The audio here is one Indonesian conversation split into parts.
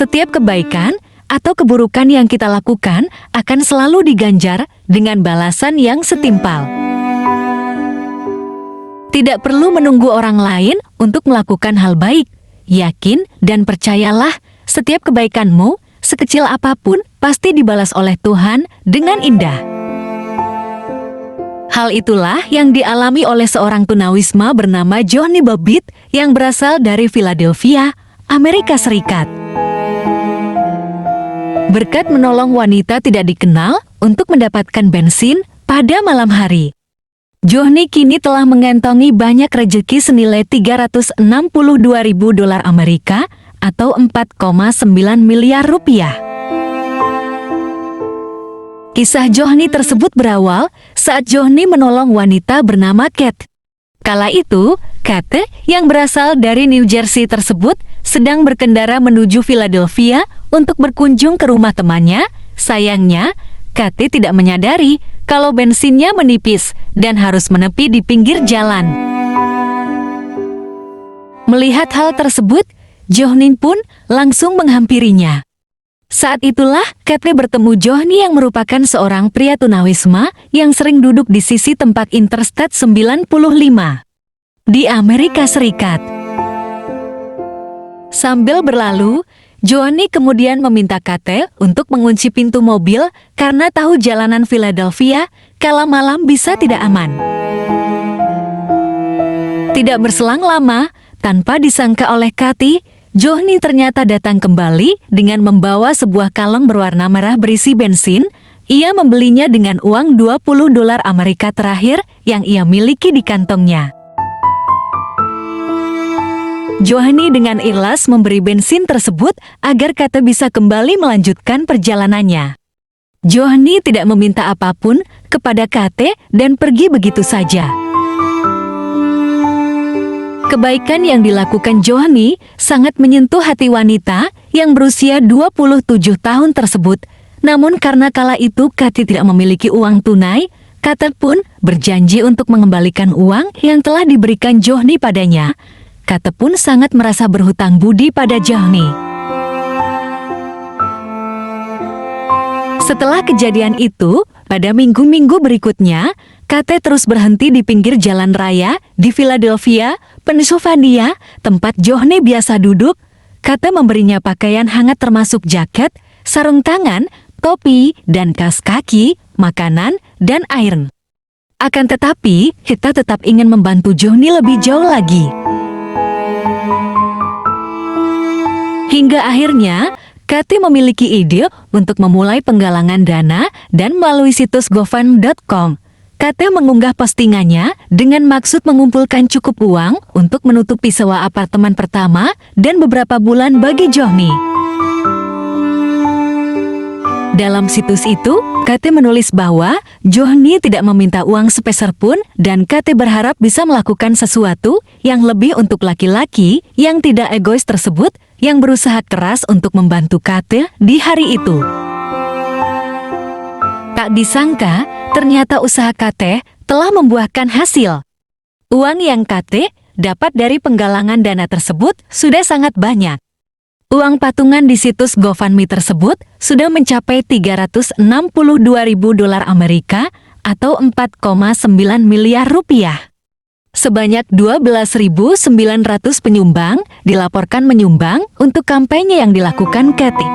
Setiap kebaikan atau keburukan yang kita lakukan akan selalu diganjar dengan balasan yang setimpal. Tidak perlu menunggu orang lain untuk melakukan hal baik. Yakin dan percayalah, setiap kebaikanmu, sekecil apapun, pasti dibalas oleh Tuhan dengan indah. Hal itulah yang dialami oleh seorang tunawisma bernama Johnny Bobbitt yang berasal dari Philadelphia, Amerika Serikat. Berkat menolong wanita tidak dikenal untuk mendapatkan bensin pada malam hari, Johnny kini telah mengantongi banyak rejeki senilai $362.000 Amerika atau 4,9 miliar rupiah. Kisah Johnny tersebut berawal saat Johnny menolong wanita bernama Kate. Kala itu, Kate yang berasal dari New Jersey tersebut sedang berkendara menuju Philadelphia untuk berkunjung ke rumah temannya. Sayangnya, Kate tidak menyadari kalau bensinnya menipis dan harus menepi di pinggir jalan. Melihat hal tersebut, Johnny pun langsung menghampirinya. Saat itulah Kate bertemu Johnny yang merupakan seorang pria tunawisma yang sering duduk di sisi tempat Interstate 95 di Amerika Serikat. Sambil berlalu, Johnny kemudian meminta Kate untuk mengunci pintu mobil karena tahu jalanan Philadelphia kala malam bisa tidak aman. Tidak berselang lama, tanpa disangka oleh Kate, Johnny ternyata datang kembali dengan membawa sebuah kaleng berwarna merah berisi bensin. Ia membelinya dengan uang $20 Amerika terakhir yang ia miliki di kantongnya. Johnny dengan ikhlas memberi bensin tersebut agar Kate bisa kembali melanjutkan perjalanannya. Johnny tidak meminta apapun kepada Kate dan pergi begitu saja. Kebaikan yang dilakukan Johnny sangat menyentuh hati wanita yang berusia 27 tahun tersebut. Namun karena kala itu Kate tidak memiliki uang tunai, Kate pun berjanji untuk mengembalikan uang yang telah diberikan Johnny padanya. Kate pun sangat merasa berhutang budi pada Johnny. Setelah kejadian itu, pada minggu-minggu berikutnya, Kate terus berhenti di pinggir jalan raya di Philadelphia, Pennsylvania, tempat Johnny biasa duduk. Kate memberinya pakaian hangat termasuk jaket, sarung tangan, topi, dan kaos kaki, makanan, dan air. Akan tetapi, kita tetap ingin membantu Johnny lebih jauh lagi. Hingga akhirnya, Kate memiliki ide untuk memulai penggalangan dana dan melalui situs gofund.com. Kate mengunggah postingannya dengan maksud mengumpulkan cukup uang untuk menutupi sewa apartemen pertama dan beberapa bulan bagi Johnny. Dalam situs itu, Kate menulis bahwa Johnny tidak meminta uang sepeser pun dan Kate berharap bisa melakukan sesuatu yang lebih untuk laki-laki yang tidak egois tersebut yang berusaha keras untuk membantu Kate di hari itu. Tak disangka, ternyata usaha Kate telah membuahkan hasil. Uang yang Kate dapat dari penggalangan dana tersebut sudah sangat banyak. Uang patungan di situs GoFundMe tersebut sudah mencapai $362.000 Amerika atau 4,9 miliar rupiah. Sebanyak 12.900 penyumbang dilaporkan menyumbang untuk kampanye yang dilakukan Kate.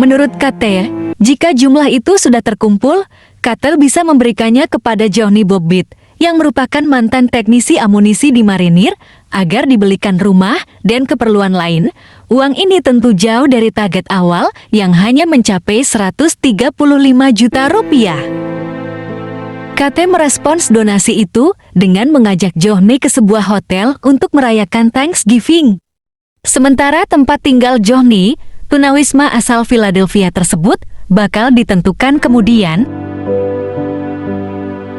Menurut Kate, jika jumlah itu sudah terkumpul, Kate bisa memberikannya kepada Johnny Bobbitt yang merupakan mantan teknisi amunisi di marinir agar dibelikan rumah dan keperluan lain. Uang ini tentu jauh dari target awal yang hanya mencapai 135 juta rupiah. Kate merespons donasi itu dengan mengajak Johnny ke sebuah hotel untuk merayakan Thanksgiving. Sementara tempat tinggal Johnny, tunawisma asal Philadelphia tersebut, bakal ditentukan kemudian.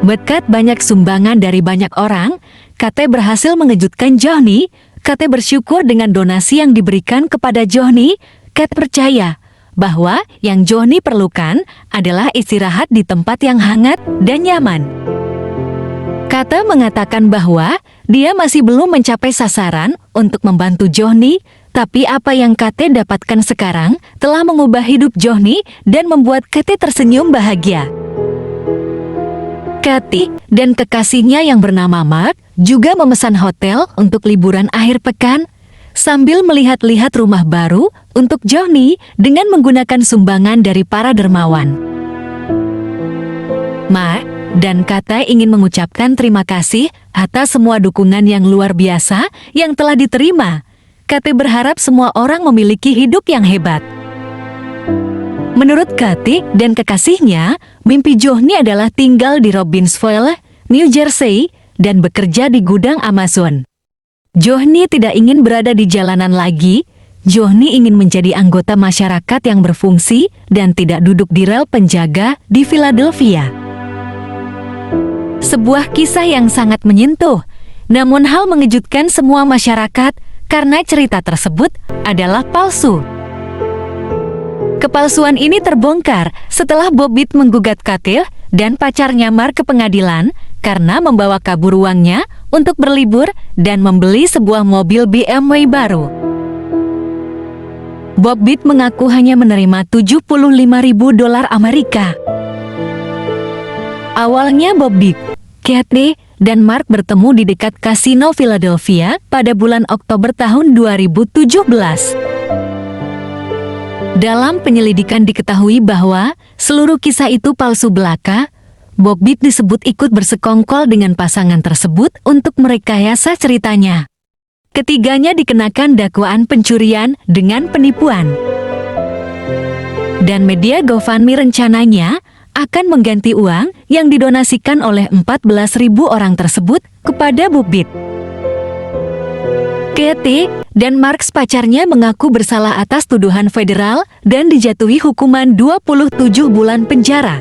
Berkat banyak sumbangan dari banyak orang, Kate berhasil mengejutkan Johnny. Kate bersyukur dengan donasi yang diberikan kepada Johnny. Kate percaya bahwa yang Johnny perlukan adalah istirahat di tempat yang hangat dan nyaman. Kate mengatakan bahwa dia masih belum mencapai sasaran untuk membantu Johnny Tapi apa yang Kate dapatkan sekarang telah mengubah hidup Johnny dan membuat Kate tersenyum bahagia. Kate dan kekasihnya yang bernama Mark juga memesan hotel untuk liburan akhir pekan sambil melihat-lihat rumah baru untuk Johnny dengan menggunakan sumbangan dari para dermawan. Mark dan Kate ingin mengucapkan terima kasih atas semua dukungan yang luar biasa yang telah diterima. Kate berharap semua orang memiliki hidup yang hebat. Menurut Kate dan kekasihnya, mimpi Johnny adalah tinggal di Robbinsville, New Jersey, dan bekerja di gudang Amazon. Johnny tidak ingin berada di jalanan lagi. Johnny ingin menjadi anggota masyarakat yang berfungsi dan tidak duduk di rel penjaga di Philadelphia. Sebuah kisah yang sangat menyentuh, namun hal mengejutkan semua masyarakat karena cerita tersebut adalah palsu. Kepalsuan ini terbongkar setelah Bobbitt menggugat Kate dan pacarnya Mark ke pengadilan karena membawa kabur uangnya untuk berlibur dan membeli sebuah mobil BMW baru. Bobbitt mengaku hanya menerima $75.000 Amerika. Awalnya Bobbitt, Kate, dan Mark bertemu di dekat kasino Philadelphia pada bulan Oktober tahun 2017. Dalam penyelidikan diketahui bahwa seluruh kisah itu palsu belaka. Bobbitt disebut ikut bersekongkol dengan pasangan tersebut untuk merekayasa ceritanya. Ketiganya dikenakan dakwaan pencurian dengan penipuan. Dan media GoFundMe rencananya akan mengganti uang yang didonasikan oleh 14.000 orang tersebut kepada Bobbitt. Kate dan Mark pacarnya mengaku bersalah atas tuduhan federal dan dijatuhi hukuman 27 bulan penjara.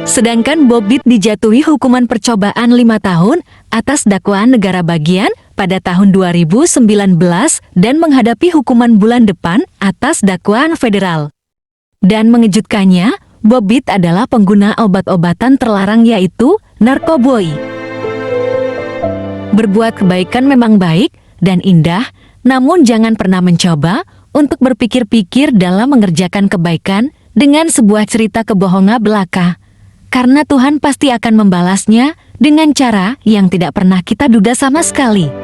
Sedangkan Bobbitt dijatuhi hukuman percobaan 5 tahun atas dakwaan negara bagian pada tahun 2019 dan menghadapi hukuman bulan depan atas dakwaan federal. Dan mengejutkannya, Bobbitt adalah pengguna obat-obatan terlarang yaitu narkoboi. Berbuat kebaikan memang baik dan indah, namun jangan pernah mencoba untuk berpikir-pikir dalam mengerjakan kebaikan dengan sebuah cerita kebohongan belaka. Karena Tuhan pasti akan membalasnya dengan cara yang tidak pernah kita duga sama sekali.